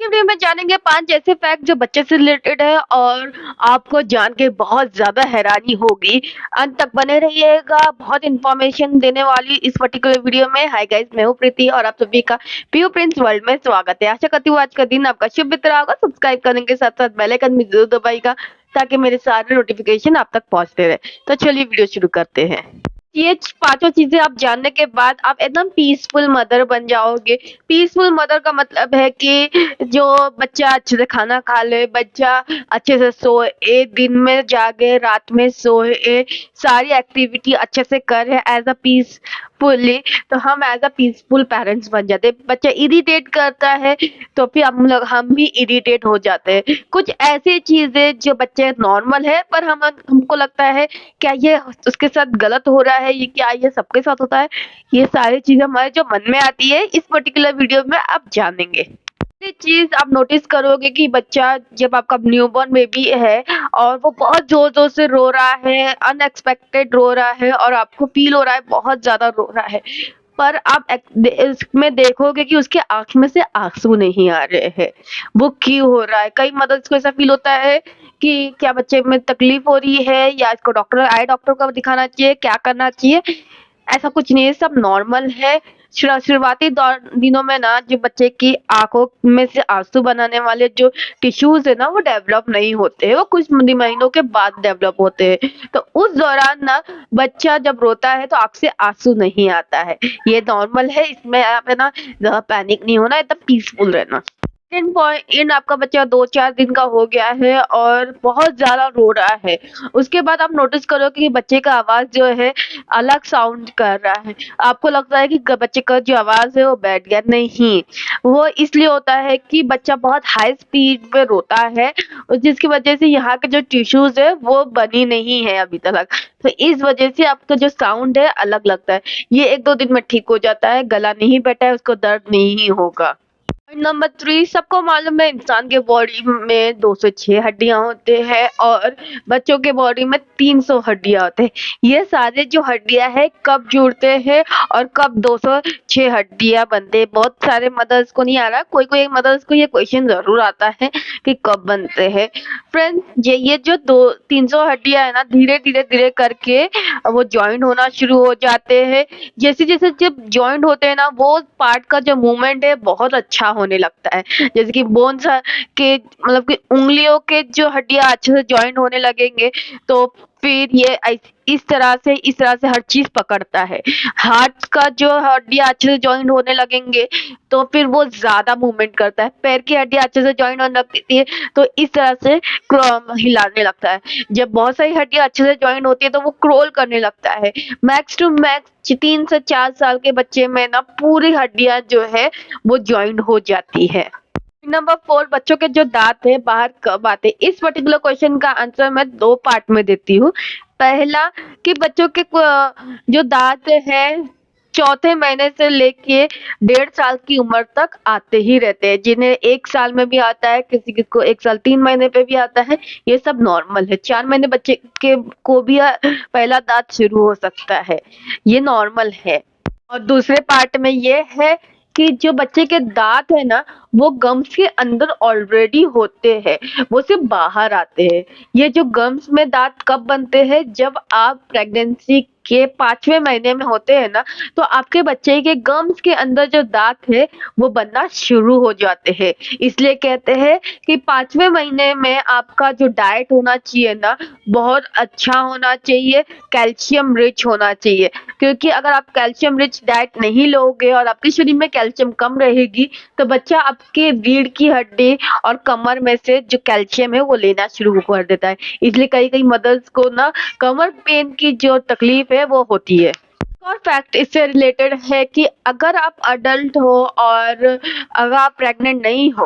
की वीडियो में जानेंगे 5 ऐसे फैक्ट जो बच्चे से रिलेटेड है और आपको जान के बहुत ज़्यादा हैरानी होगी। अंत तक बने रहिएगा, बहुत इन्फॉर्मेशन देने वाली इस पर्टिकुलर वीडियो में। हाय गाइस, मैं हूँ प्रीति और आप सभी का पीयू प्रिंस वर्ल्ड में स्वागत है। आशा करती हूँ आज का दिन आपका शुभ बीत रहा होगा। सब्सक्राइब करने के साथ-साथ बेल आइकन भी जरूर दबाइएगा ताकि मेरे सारे नोटिफिकेशन आप तक पहुँचते रहे। तो चलिए वीडियो शुरू करते हैं। ये पांचों चीजें आप जानने के बाद आप एकदम पीसफुल मदर बन जाओगे। पीसफुल मदर का मतलब है कि जो बच्चा अच्छे से खाना खा ले, बच्चा अच्छे से सोए, दिन में जागे, रात में सोए, सारी एक्टिविटी अच्छे से करे एज अ पीसफुली। तो हम एज अ पीसफुल पेरेंट्स बन जाते हैं। बच्चा इरिटेट करता है तो फिर हम भी इरिटेट हो जाते हैं। कुछ ऐसी चीजें जो बच्चे नॉर्मल है पर हमको लगता है क्या ये उसके साथ गलत हो रहा है, ये क्या ये सबके साथ होता है। ये सारी चीजें हमारे जो मन में आती है इस पर्टिकुलर वीडियो में आप जानेंगे। पहली चीज आप नोटिस करोगे कि बच्चा जब आपका न्यूबॉर्न बेबी है और वो बहुत जोर जोर से रो रहा है, अनएक्सपेक्टेड रो रहा है और आपको फील हो रहा है बहुत ज्यादा रो रहा है, पर आप इसमें देखोगे कि उसके आंख में से आंसू नहीं आ रहे हैं। वो क्यों हो रहा है? कई मदर्स को ऐसा फील होता है कि क्या बच्चे में तकलीफ हो रही है या इसको आई डॉक्टर को दिखाना चाहिए, क्या करना चाहिए। ऐसा कुछ नहीं है, सब नॉर्मल है। शुरुआती दिनों में ना जो बच्चे की आंखों में से आंसू बनाने वाले जो टिश्यूज है ना वो डेवलप नहीं होते हैं, वो कुछ महीनों के बाद डेवलप होते हैं। तो उस दौरान ना बच्चा जब रोता है तो आंख से आंसू नहीं आता है, ये नॉर्मल है। इसमें आप है ना ज्यादा पैनिक नहीं होना, एकदम पीसफुल रहना। सेकंड पॉइंट, आपका बच्चा 2-4 दिन का हो गया है और बहुत ज्यादा रो रहा है, उसके बाद आप नोटिस करोगे कि बच्चे का आवाज जो है अलग साउंड कर रहा है। आपको लगता है कि बच्चे का जो आवाज है वो बैठ गया, नहीं, वो इसलिए होता है कि बच्चा बहुत हाई स्पीड में रोता है जिसकी वजह से यहाँ के जो टिश्यूज है वो बनी नहीं है अभी तक। तो इस वजह से आपका जो साउंड है अलग लगता है। ये 1-2 दिन में ठीक हो जाता है, गला नहीं बैठा है, उसको दर्द नहीं होगा। नंबर 3, सबको मालूम है इंसान के बॉडी में 206 हड्डियां होते हैं और बच्चों के बॉडी में 300 हड्डियां होते हैं। ये सारे जो हड्डियां हैं कब जुड़ते हैं और कब 206 हड्डियां बनते हैं, बहुत सारे मदर्स को नहीं आ रहा, कोई कोई मदर्स को ये क्वेश्चन जरूर आता है कि कब बनते हैं। फ्रेंड्स, ये जो 300 हड्डियां है ना, धीरे धीरे धीरे करके वो ज्वाइंट होना शुरू हो जाते हैं। जैसे जैसे जब ज्वाइंट होते हैं ना, वो पार्ट का जो मूवमेंट है बहुत अच्छा होने लगता है। जैसे कि बोन्स के मतलब कि उंगलियों के जो हड्डियां अच्छे से ज्वाइंट होने लगेंगे तो फिर ये इस तरह से हर चीज पकड़ता है। हार्ट का जो हड्डियां अच्छे से ज्वाइंट होने लगेंगे तो फिर वो ज्यादा मूवमेंट करता है। पैर की हड्डियां अच्छे से ज्वाइंट होने लगती है तो इस तरह से हिलाने लगता है। जब बहुत सारी हड्डियां अच्छे से ज्वाइंट होती है तो वो क्रोल करने लगता है। मैक्स टू मैक्स 3 से 4 साल के बच्चे में ना पूरी हड्डियां जो है वो ज्वाइंट हो जाती है। नंबर 4, बच्चों के जो दांत है बाहर कब आते? इस पर्टिकुलर क्वेश्चन का आंसर मैं 2 पार्ट में देती हूँ। पहला कि बच्चों के जो दांत है चौथे महीने से लेके 1.5 साल की उम्र तक आते ही रहते हैं। जिन्हें 1 साल में भी आता है, किसी को 1 साल 3 महीने पे भी आता है, ये सब नॉर्मल है। 4 महीने बच्चे के को भी पहला दांत शुरू हो सकता है, ये नॉर्मल है। और दूसरे पार्ट में ये है कि जो बच्चे के दांत है ना वो गम्स के अंदर ऑलरेडी होते हैं, वो सिर्फ बाहर आते हैं। ये जो गम्स में दांत कब बनते हैं? जब आप प्रेगनेंसी के 5वें महीने में होते हैं ना, तो आपके बच्चे के गम्स के अंदर जो दांत है वो बनना शुरू हो जाते हैं। इसलिए कहते हैं कि 5वें महीने में आपका जो डाइट होना चाहिए ना बहुत अच्छा होना चाहिए, कैल्शियम रिच होना चाहिए। क्योंकि अगर आप कैल्शियम रिच डाइट नहीं लोगे और आपके शरीर में कैल्शियम कम रहेगी तो बच्चा आपके रीढ़ की हड्डी और कमर में से जो कैल्शियम है वो लेना शुरू कर देता है। इसलिए कई कई मदर्स को ना कमर पेन की जो तकलीफ है वो होती है। और फैक्ट इससे रिलेटेड है कि अगर आप अडल्ट हो और अगर आप प्रेग्नेंट नहीं हो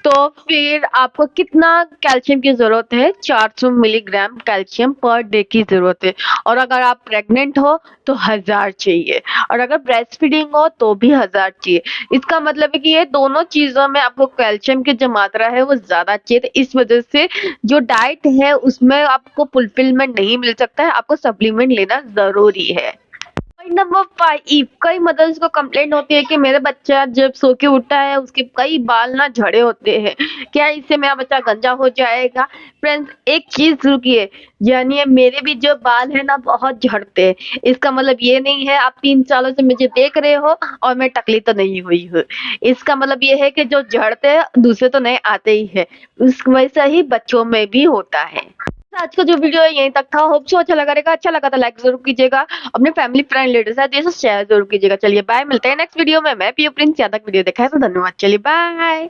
तो फिर आपको कितना कैल्शियम की जरूरत है? 400 मिलीग्राम कैल्शियम पर डे की जरूरत है। और अगर आप प्रेग्नेंट हो तो 1000 चाहिए, और अगर ब्रेस्ट फीडिंग हो तो भी 1000 चाहिए। इसका मतलब है कि ये दोनों चीजों में आपको कैल्शियम की जो मात्रा है वो ज्यादा चाहिए। तो इस वजह से जो डाइट है उसमें आपको फुलफिलमेंट नहीं मिल सकता है, आपको सप्लीमेंट लेना जरूरी है। पॉइंट नंबर 5, कई मदर्स को कंप्लेंट होती है कि मेरा बच्चा जब सो के उठता है उसके कई बाल ना झड़े होते हैं। क्या इससे मेरा बच्चा गंजा हो जाएगा? फ्रेंड्स, एक चीज रुकिए, जानिए मेरे भी जो बाल है ना बहुत झड़ते हैं। इसका मतलब ये नहीं है आप 3 सालों से मुझे देख रहे हो और मैं टकली तो नहीं हुई हूँ। इसका मतलब ये है कि जो झड़ते हैं दूसरे तो नए आते ही है, उस वैसा ही बच्चों में भी होता है। आज का जो वीडियो है यहीं तक था। होप सो अच्छा लगा रहेगा। अच्छा लगा तो लाइक जरूर कीजिएगा, अपने फैमिली फ्रेंड लीडर साथ ये शेयर जरूर कीजिएगा। चलिए बाय, मिलते हैं नेक्स्ट वीडियो में। मैं पीयू प्रिंस। ज्यादा वीडियो देखा है तो धन्यवाद। चलिए बाय।